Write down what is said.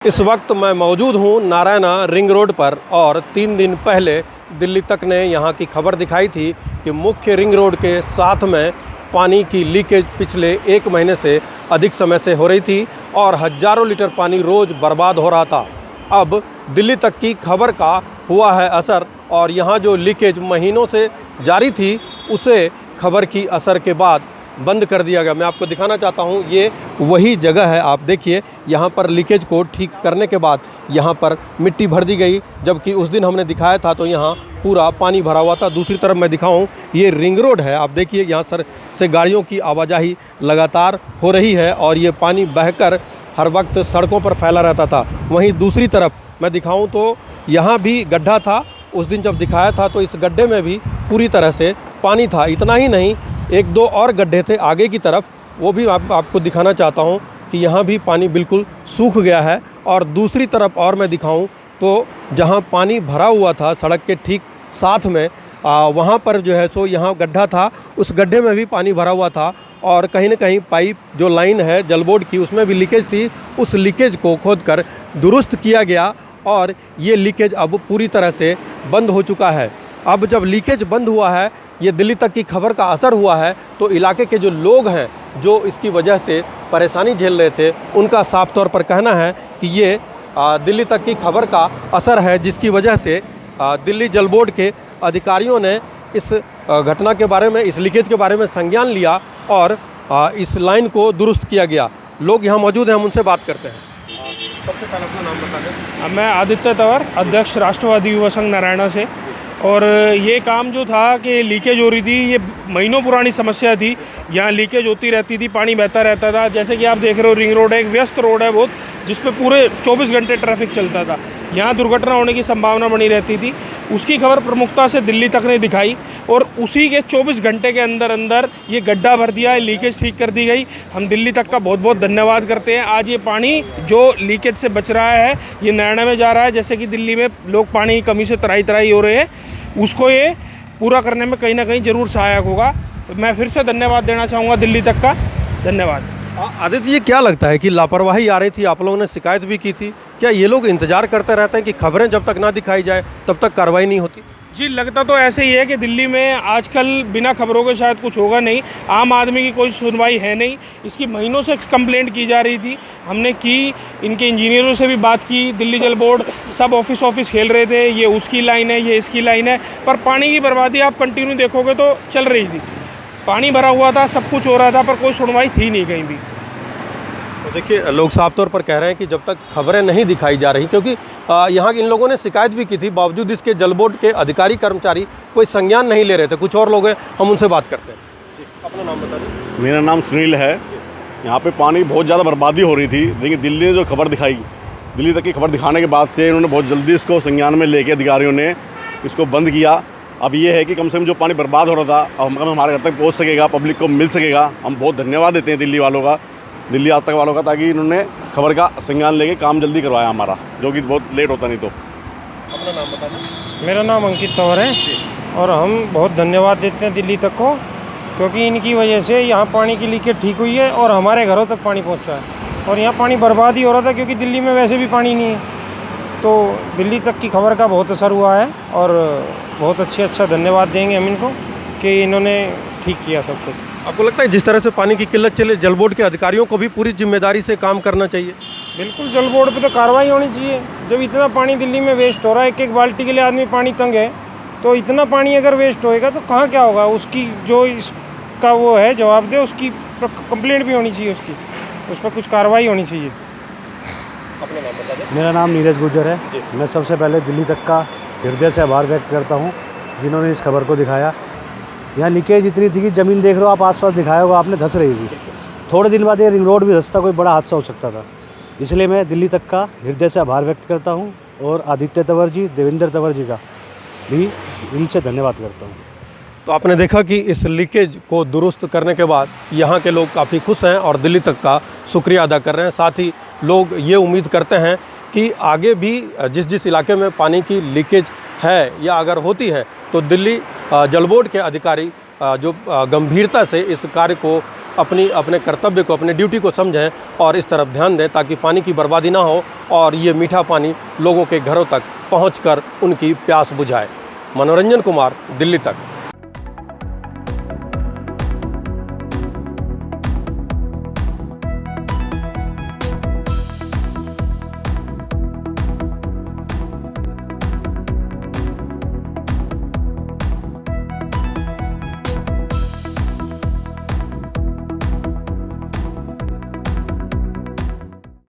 इस वक्त मैं मौजूद हूँ नारायणा रिंग रोड पर और 3 दिन पहले दिल्ली तक ने यहाँ की खबर दिखाई थी कि मुख्य रिंग रोड के साथ में पानी की लीकेज पिछले 1 महीने से अधिक समय से हो रही थी और हज़ारों लीटर पानी रोज़ बर्बाद हो रहा था। अब दिल्ली तक की खबर का हुआ है असर और यहाँ जो लीकेज महीनों से जारी थी उसे खबर की असर के बाद बंद कर दिया गया। मैं आपको दिखाना चाहता हूँ, ये वही जगह है। आप देखिए, यहाँ पर लीकेज को ठीक करने के बाद यहाँ पर मिट्टी भर दी गई, जबकि उस दिन हमने दिखाया था तो यहाँ पूरा पानी भरा हुआ था। दूसरी तरफ मैं दिखाऊं, ये रिंग रोड है। आप देखिए, यहाँ सर से गाड़ियों की आवाजाही लगातार हो रही है और ये पानी बहकर हर वक्त सड़कों पर फैला रहता था। वहीं दूसरी तरफ मैं दिखाऊँ तो यहाँ भी गड्ढा था। उस दिन जब दिखाया था तो इस गड्ढे में भी पूरी तरह से पानी था। इतना ही नहीं, 1-2 और गड्ढे थे आगे की तरफ, वो भी आपको दिखाना चाहता हूँ कि यहाँ भी पानी बिल्कुल सूख गया है। और दूसरी तरफ और मैं दिखाऊँ तो जहाँ पानी भरा हुआ था सड़क के ठीक साथ में, वहाँ पर जो है सो यहाँ गड्ढा था, उस गड्ढे में भी पानी भरा हुआ था और कहीं न कहीं पाइप जो लाइन है जल बोर्ड की उसमें भी लीकेज थी। उस लीकेज को खोदकर दुरुस्त किया गया और ये लीकेज अब पूरी तरह से बंद हो चुका है। अब जब लीकेज बंद हुआ है, ये दिल्ली तक की खबर का असर हुआ है, तो इलाके के जो लोग हैं जो इसकी वजह से परेशानी झेल रहे थे, उनका साफ तौर पर कहना है कि ये दिल्ली तक की खबर का असर है, जिसकी वजह से दिल्ली जल बोर्ड के अधिकारियों ने इस घटना के बारे में, इस लीकेज के बारे में संज्ञान लिया और इस लाइन को दुरुस्त किया गया। लोग यहाँ मौजूद हैं, हम उनसे बात करते हैं। सबसे पहले अपना नाम बता दें। मैं आदित्य तंवर, अध्यक्ष राष्ट्रवादी युवा संघ नारायणा से। और ये काम जो था कि लीकेज हो रही थी, ये महीनों पुरानी समस्या थी। यहाँ लीकेज होती रहती थी, पानी बहता रहता था। जैसे कि आप देख रहे हो, रिंग रोड है, एक व्यस्त रोड है बहुत, जिस पे पूरे 24 घंटे ट्रैफिक चलता था। यहाँ दुर्घटना होने की संभावना बनी रहती थी। उसकी खबर प्रमुखता से दिल्ली तक ने दिखाई और उसी के 24 घंटे के अंदर अंदर ये गड्ढा भर दिया, लीकेज ठीक कर दी गई। हम दिल्ली तक का बहुत बहुत धन्यवाद करते हैं। आज ये पानी जो लीकेज से बच रहा है, ये नारायणा में जा रहा है। जैसे कि दिल्ली में लोग पानी की कमी से तराई तराई हो रहे हैं, उसको ये पूरा करने में कहीं ना कहीं ज़रूर सहायक होगा। तो मैं फिर से धन्यवाद देना चाहूँगा दिल्ली तक का। धन्यवाद। आदित्य जी, क्या लगता है कि लापरवाही आ रही थी? आप लोगों ने शिकायत भी की थी, क्या ये लोग इंतजार करते रहते हैं कि खबरें जब तक ना दिखाई जाए तब तक कार्रवाई नहीं होती? जी, लगता तो ऐसे ही है कि दिल्ली में आजकल बिना खबरों के शायद कुछ होगा नहीं। आम आदमी की कोई सुनवाई है नहीं। इसकी महीनों से कंप्लेंट की जा रही थी, हमने की, इनके इंजीनियरों से भी बात की। दिल्ली जल बोर्ड सब ऑफिस खेल रहे थे, ये उसकी लाइन है, ये इसकी लाइन है, पर पानी की बर्बादी आप कंटिन्यू देखोगे तो चल रही थी। पानी भरा हुआ था, सब कुछ हो रहा था, पर कोई सुनवाई थी नहीं कहीं भी। तो देखिए, लोग साफ तौर पर कह रहे हैं कि जब तक खबरें नहीं दिखाई जा रही, क्योंकि यहाँ इन लोगों ने शिकायत भी की थी, बावजूद इसके जल बोर्ड के अधिकारी कर्मचारी कोई संज्ञान नहीं ले रहे थे। कुछ और लोग हैं, हम उनसे बात करते हैं। जी, अपना नाम बता दें। मेरा नाम सुनील है। यहाँ पे पानी बहुत ज़्यादा बर्बादी हो रही थी, लेकिन दिल्ली ने जो खबर दिखाई, दिल्ली तक की खबर दिखाने के बाद से इन्होंने बहुत जल्दी इसको संज्ञान में लेके अधिकारियों ने इसको बंद किया। अब ये है कि कम से कम जो पानी बर्बाद हो रहा था अब हमारे घर तक पहुँच सकेगा, पब्लिक को मिल सकेगा। हम बहुत धन्यवाद देते हैं दिल्ली वालों का, दिल्ली आज तक वालों का, ताकि इन्होंने खबर का संज्ञान लेके काम जल्दी करवाया हमारा, जो कि बहुत लेट होता नहीं तो। अपना नाम बता दें। मेरा नाम अंकित तंवर है और हम बहुत धन्यवाद देते हैं दिल्ली तक को, क्योंकि इनकी वजह से यहाँ पानी की लीकेज ठीक हुई है और हमारे घरों तक पानी पहुँचा है। और यहाँ पानी बर्बाद ही हो रहा था, क्योंकि दिल्ली में वैसे भी पानी नहीं है। तो दिल्ली तक की खबर का बहुत असर हुआ है और बहुत अच्छा धन्यवाद देंगे हम इनको कि इन्होंने ठीक किया सब कुछ। आपको लगता है जिस तरह से पानी की किल्लत चले, जल बोर्ड के अधिकारियों को भी पूरी जिम्मेदारी से काम करना चाहिए? बिल्कुल, जल बोर्ड पे तो कार्रवाई होनी चाहिए। जब इतना पानी दिल्ली में वेस्ट हो रहा है, एक बाल्टी के लिए आदमी पानी तंग है, तो इतना पानी अगर वेस्ट होएगा तो कहाँ क्या होगा? उसकी जो इसका वो है जवाब दे, उसकी कंप्लेंट भी होनी चाहिए, उसकी उस पर कुछ कार्रवाई होनी चाहिए। अपना नाम बता दें। मेरा नाम नीरज गुर्जर है। मैं सबसे पहले दिल्ली तक का हृदय से आभार व्यक्त करता हूँ जिन्होंने इस खबर को दिखाया। यहाँ लीकेज इतनी थी कि ज़मीन देख रहे हो आप, आसपास दिखाया होगा आपने, धंस रही थी। थोड़े दिन बाद ये रिंग रोड भी धंसता, कोई बड़ा हादसा हो सकता था। इसलिए मैं दिल्ली तक का हृदय से आभार व्यक्त करता हूँ और आदित्य तंवर जी, देवेंद्र तंवर जी का भी दिल से धन्यवाद करता हूँ। तो आपने देखा कि इस लीकेज को दुरुस्त करने के बाद यहाँ के लोग काफ़ी खुश हैं और दिल्ली तक का शुक्रिया अदा कर रहे हैं। साथ ही लोग ये उम्मीद करते हैं कि आगे भी जिस इलाके में पानी की लीकेज है या अगर होती है तो दिल्ली जल बोर्ड के अधिकारी जो गंभीरता से इस कार्य को अपने कर्तव्य को, अपने ड्यूटी को समझें और इस तरफ ध्यान दें ताकि पानी की बर्बादी ना हो और ये मीठा पानी लोगों के घरों तक पहुंचकर उनकी प्यास बुझाए। मनोरंजन कुमार, दिल्ली तक।